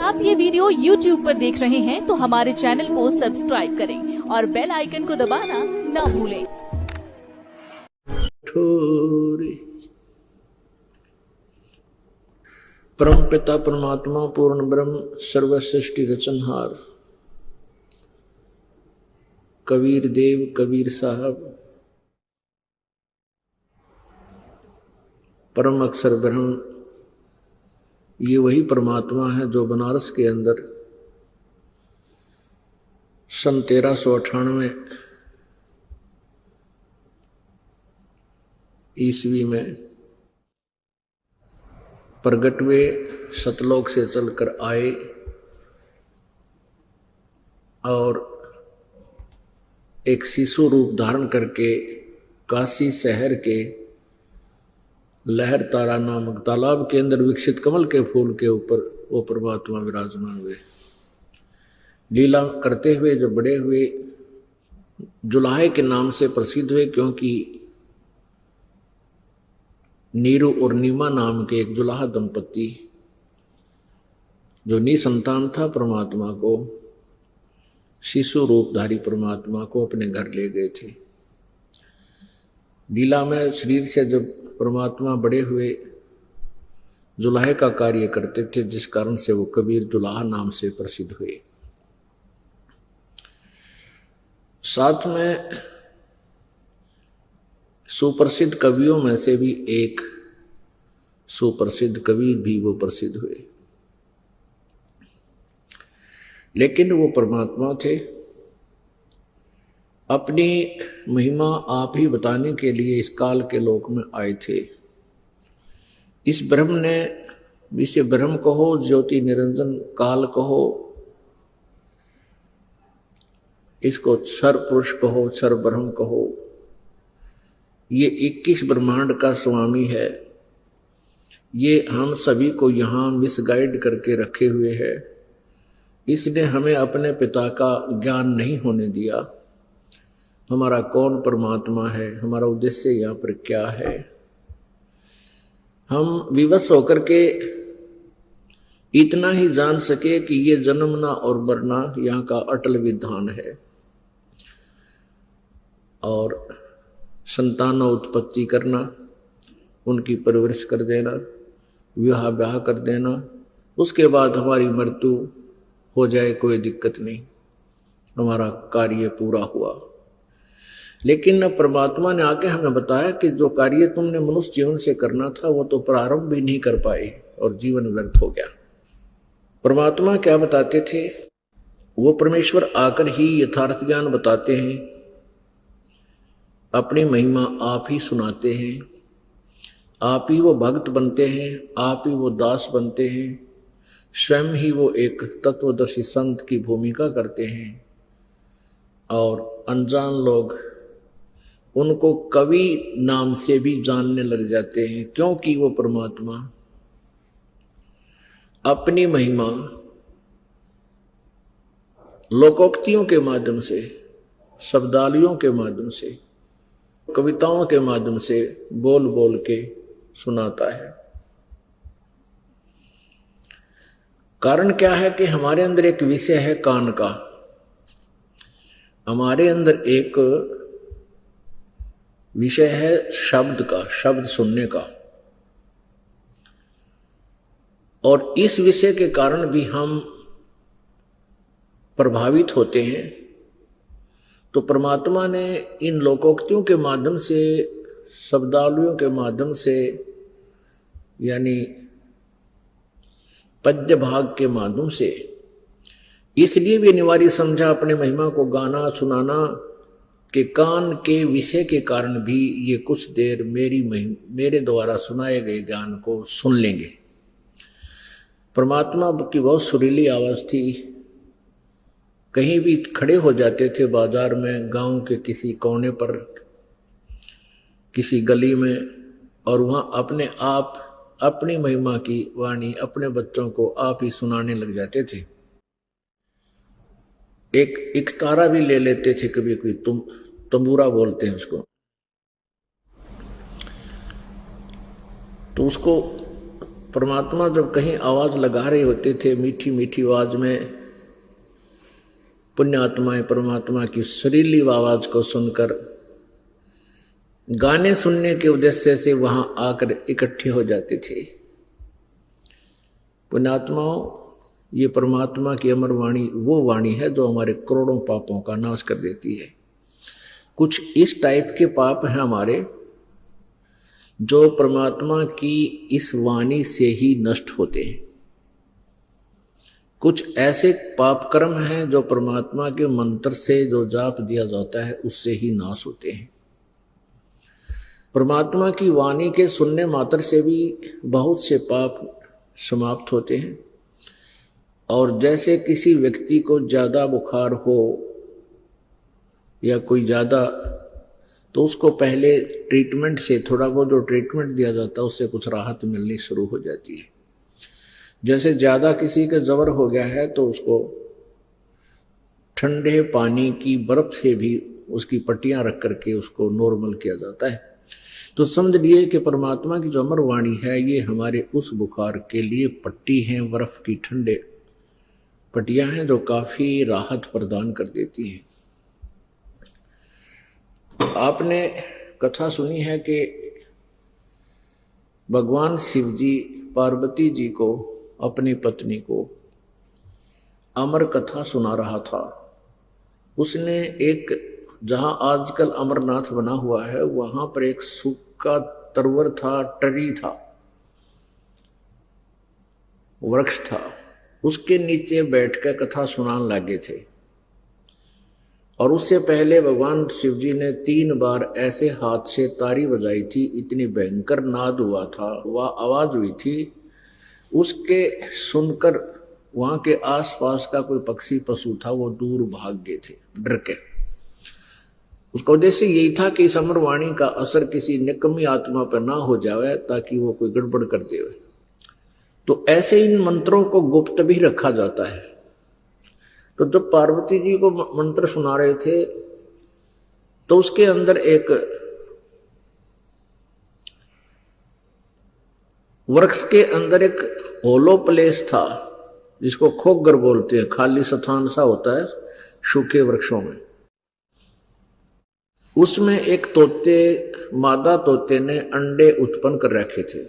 आप ये video YouTube पर देख रहे हैं तो हमारे चैनल को सब्सक्राइब करें और बेल आइकन को दबाना ना भूलें। परम पिता परमात्मा पूर्ण ब्रह्म सर्व सृष्टि रचनहार कबीर देव कबीर साहब परम अक्षर ब्रह्म, ये वही परमात्मा है जो बनारस के अंदर सन 1398 ईस्वी में प्रगट हुए, सतलोक से चलकर आए और एक शिशु रूप धारण करके काशी शहर के लहर तारा नामक तालाब के अंदर विकसित कमल के फूल के ऊपर वो परमात्मा विराजमान हुए। लीला करते हुए जो बड़े हुए, जुलाहे के नाम से प्रसिद्ध हुए, क्योंकि नीरू और नीमा नाम के एक जुलाहा दंपति जो निसंतान था परमात्मा को, शिशु रूपधारी परमात्मा को अपने घर ले गए थे। लीला में शरीर से जब परमात्मा बड़े हुए, जुलाहे का कार्य करते थे, जिस कारण से वो कबीर जुलाहा नाम से प्रसिद्ध हुए। साथ में सुप्रसिद्ध कवियों में से भी एक सुप्रसिद्ध कवि भी वो प्रसिद्ध हुए, लेकिन वो परमात्मा थे। अपनी महिमा आप ही बताने के लिए इस काल के लोक में आए थे। इस ब्रह्म ने, इसे ब्रह्म कहो, ज्योति निरंजन काल कहो, इसको क्षर पुरुष कहो, क्षर ब्रह्म कहो, ये 21 ब्रह्मांड का स्वामी है। ये हम सभी को यहाँ मिसगाइड करके रखे हुए है। इसने हमें अपने पिता का ज्ञान नहीं होने दिया। हमारा कौन परमात्मा है, हमारा उद्देश्य यहाँ पर क्या है, हम विवश होकर के इतना ही जान सके कि ये जन्मना और मरना यहाँ का अटल विधान है, और संतान उत्पत्ति करना, उनकी परवरिश कर देना, विवाह ब्याह कर देना, उसके बाद हमारी मृत्यु हो जाए, कोई दिक्कत नहीं, हमारा कार्य पूरा हुआ। लेकिन परमात्मा ने आके हमें बताया कि जो कार्य तुमने मनुष्य जीवन से करना था वो तो प्रारंभ भी नहीं कर पाए और जीवन व्यर्थ हो गया। परमात्मा क्या बताते थे? वो परमेश्वर आकर ही यथार्थ ज्ञान बताते हैं, अपनी महिमा आप ही सुनाते हैं, आप ही वो भक्त बनते हैं, आप ही वो दास बनते हैं, स्वयं ही वो एक तत्वदर्शी संत की भूमिका करते हैं, और अनजान लोग उनको कवि नाम से भी जानने लग जाते हैं, क्योंकि वो परमात्मा अपनी महिमा लोकोक्तियों के माध्यम से, शब्दावलियों के माध्यम से, कविताओं के माध्यम से बोल बोल के सुनाता है। कारण क्या है कि हमारे अंदर एक विषय है कान का, हमारे अंदर एक विषय है शब्द का, शब्द सुनने का, और इस विषय के कारण भी हम प्रभावित होते हैं। तो परमात्मा ने इन लोकोक्तियों के माध्यम से, शब्दावलियों के माध्यम से, यानी पद्य भाग के माध्यम से, इसलिए भी अनिवार्य समझा अपने महिमा को गाना सुनाना कि कान के विषय के कारण भी ये कुछ देर मेरे द्वारा सुनाए गए ज्ञान को सुन लेंगे। परमात्मा की बहुत सुरीली आवाज थी। कहीं भी खड़े हो जाते थे बाजार में, गांव के किसी कोने पर, किसी गली में, और वहां अपने आप अपनी महिमा की वाणी अपने बच्चों को आप ही सुनाने लग जाते थे। एक तारा भी ले लेते थे कभी कोई, तंबूरा बोलते हैं उसको, तो उसको परमात्मा जब कहीं आवाज लगा रहे होते थे मीठी मीठी आवाज में, पुण्यात्माएं परमात्मा की सुरीली आवाज को सुनकर गाने सुनने के उद्देश्य से वहां आकर इकट्ठे हो जाते थे। पुण्यात्माओं, ये परमात्मा की अमर वाणी वो वाणी है जो हमारे करोड़ों पापों का नाश कर देती है। कुछ इस टाइप के पाप हैं हमारे जो परमात्मा की इस वाणी से ही नष्ट होते हैं। कुछ ऐसे पाप कर्म हैं जो परमात्मा के मंत्र से जो जाप दिया जाता है उससे ही नाश होते हैं। परमात्मा की वाणी के सुनने मात्र से भी बहुत से पाप समाप्त होते हैं। और जैसे किसी व्यक्ति को ज़्यादा बुखार हो या कोई ज़्यादा, तो उसको पहले ट्रीटमेंट से थोड़ा बहुत जो ट्रीटमेंट दिया जाता है उससे कुछ राहत मिलनी शुरू हो जाती है। जैसे ज़्यादा किसी का जबर हो गया है तो उसको ठंडे पानी की बर्फ से भी उसकी पट्टियां रख करके उसको नॉर्मल किया जाता है। तो समझ लिए कि परमात्मा की जो अमर वाणी है ये हमारे उस बुखार के लिए पट्टी हैं, बर्फ की ठंडे पट्टियां हैं जो काफ़ी राहत प्रदान कर देती हैं। आपने कथा सुनी है कि भगवान शिव जी पार्वती जी को, अपनी पत्नी को अमर कथा सुना रहा था। उसने एक, जहां आजकल अमरनाथ बना हुआ है वहां पर एक सूखा तरवर था, टरी था, वृक्ष था, उसके नीचे बैठकर कथा सुनाने लगे थे। और उससे पहले भगवान शिव जी ने 3 बार ऐसे हाथ से तारी बजाई थी, इतनी भयंकर नाद हुआ था, वह आवाज हुई थी, उसके सुनकर वहां के आसपास का कोई पक्षी पशु था वो दूर भाग गए थे डर के। उसका उद्देश्य यही था कि इस अमर वाणी का असर किसी निकम्मी आत्मा पर ना हो जाए ताकि वो कोई गड़बड़ कर दे। तो ऐसे इन मंत्रों को गुप्त भी रखा जाता है। तो जब पार्वती जी को मंत्र सुना रहे थे तो उसके अंदर एक वृक्ष के अंदर एक होलो प्लेस था जिसको खोगर बोलते हैं, खाली स्थान सा होता है सूखे वृक्षों में। उसमें एक तोते, मादा तोते ने अंडे उत्पन्न कर रखे थे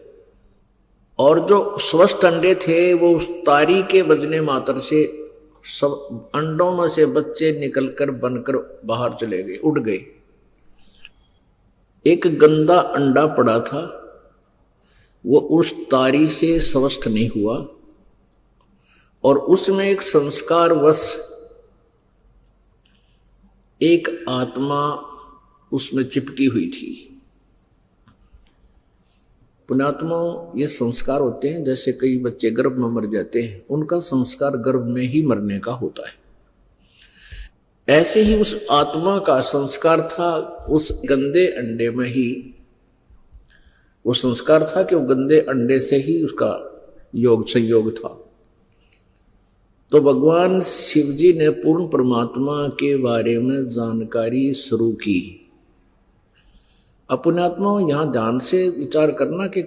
और जो स्वस्थ अंडे थे वो उस तारी के बजने मात्र से सब अंडों में से बच्चे निकलकर बनकर बाहर चले गए, उड़ गए। एक गंदा अंडा पड़ा था, वो उस तारी से स्वस्थ नहीं हुआ और उसमें एक संस्कारवश एक आत्मा उसमें चिपकी हुई थी। पुण्यात्माओं, ये संस्कार होते हैं, जैसे कई बच्चे गर्भ में मर जाते हैं, उनका संस्कार गर्भ में ही मरने का होता है। ऐसे ही उस आत्मा का संस्कार था उस गंदे अंडे में ही, वो संस्कार था कि वो गंदे अंडे से ही उसका योग संयोग था। तो भगवान शिव जी ने पूर्ण परमात्मा के बारे में जानकारी शुरू की। पुण्यात्मा यहाँ ध्यान से विचार करना कि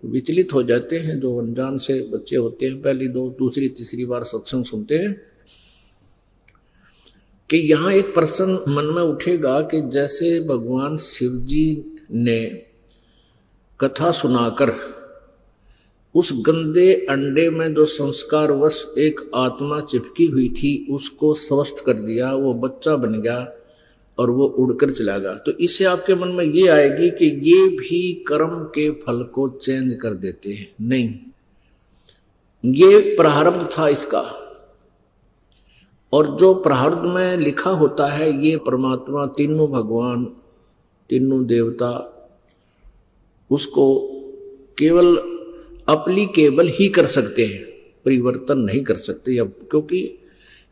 विचलित हो जाते हैं जो अनजान से बच्चे होते हैं, पहली दो दूसरी तीसरी बार सत्संग सुनते हैं, कि यहाँ एक प्रश्न मन में उठेगा कि जैसे भगवान शिव जी ने कथा सुनाकर उस गंदे अंडे में जो संस्कारवश एक आत्मा चिपकी हुई थी उसको स्वस्थ कर दिया, वो बच्चा बन गया और वो उड़कर चला गया, तो इससे आपके मन में ये आएगी कि ये भी कर्म के फल को चेंज कर देते हैं। नहीं, ये प्रारब्ध था इसका, और जो प्रारब्ध में लिखा होता है ये परमात्मा, तीनों भगवान, तीनों देवता उसको केवल अप्लीकेबल ही कर सकते हैं, परिवर्तन नहीं कर सकते, क्योंकि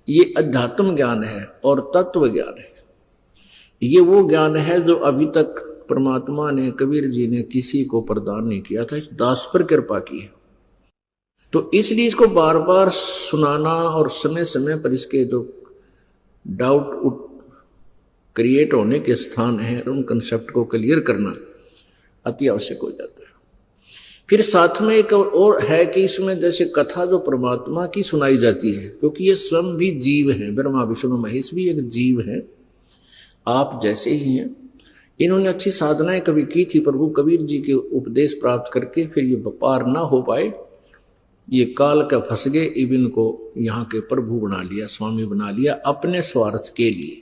ये अध्यात्म ज्ञान है और तत्व ज्ञान है। ये वो ज्ञान है जो अभी तक परमात्मा ने, कबीर जी ने किसी को प्रदान नहीं किया था, दास पर कृपा की है। तो इसलिए इसको बार बार सुनाना और समय समय पर इसके जो डाउट क्रिएट होने के स्थान हैं उन कंसेप्ट को क्लियर करना अति आवश्यक हो जाता है। फिर साथ में एक और है कि इसमें जैसे कथा जो परमात्मा की सुनाई जाती है, क्योंकि ये स्वयं भी जीव है, ब्रह्मा विष्णु महेश भी एक जीव है, आप जैसे ही हैं। इन्होंने अच्छी साधनाएं कभी की थी, प्रभु कबीर जी के उपदेश प्राप्त करके फिर ये पार ना हो पाए, ये काल का फंस गए, इब इनको यहाँ के प्रभु बना लिया, स्वामी बना लिया अपने स्वार्थ के लिए।